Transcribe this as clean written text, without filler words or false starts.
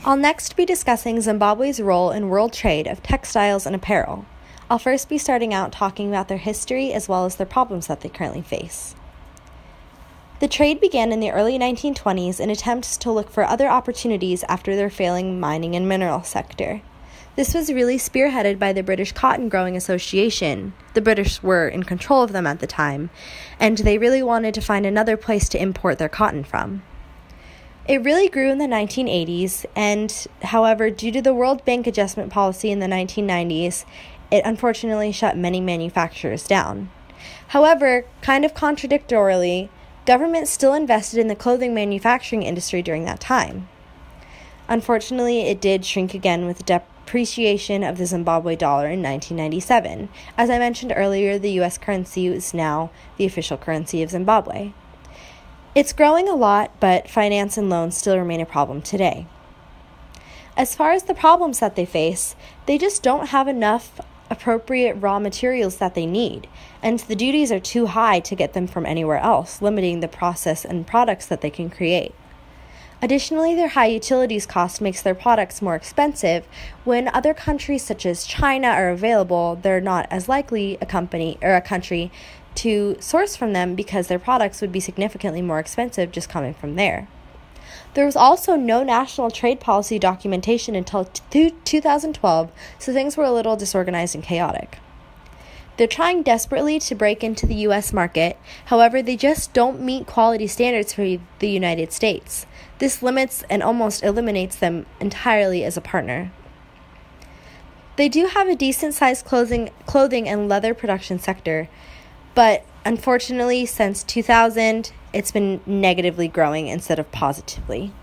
I'll next be discussing Zimbabwe's role in world trade of textiles and apparel. I'll first be starting out talking about their history as well as their problems that they currently face. The trade began in the early 1920s in attempts to look for other opportunities after their failing mining and mineral sector. This was really spearheaded by the British Cotton Growing Association. The British were in control of them at the time, and they really wanted to find another place to import their cotton from. It really grew in the 1980s, and however, due to the World Bank adjustment policy in the 1990s, it unfortunately shut many manufacturers down. However, kind of contradictorily, government still invested in the clothing manufacturing industry during that time. Unfortunately, it did shrink again with depreciation of the Zimbabwe dollar in 1997. As I mentioned earlier, the U.S. currency is now the official currency of Zimbabwe. It's growing a lot, but finance and loans still remain a problem today. As far as the problems that they face, they just don't have enough appropriate raw materials that they need, and the duties are too high to get them from anywhere else, limiting the process and products that they can create. Additionally, their high utilities cost makes their products more expensive. When other countries such as China are available, they're not as likely a country to source from them because their products would be significantly more expensive just coming from there. There was also no national trade policy documentation until 2012, so things were a little disorganized and chaotic. They're trying desperately to break into the U.S. market, however, they just don't meet quality standards for the United States. This limits and almost eliminates them entirely as a partner. They do have a decent-sized clothing and leather production sector, but unfortunately, since 2000, it's been negatively growing instead of positively.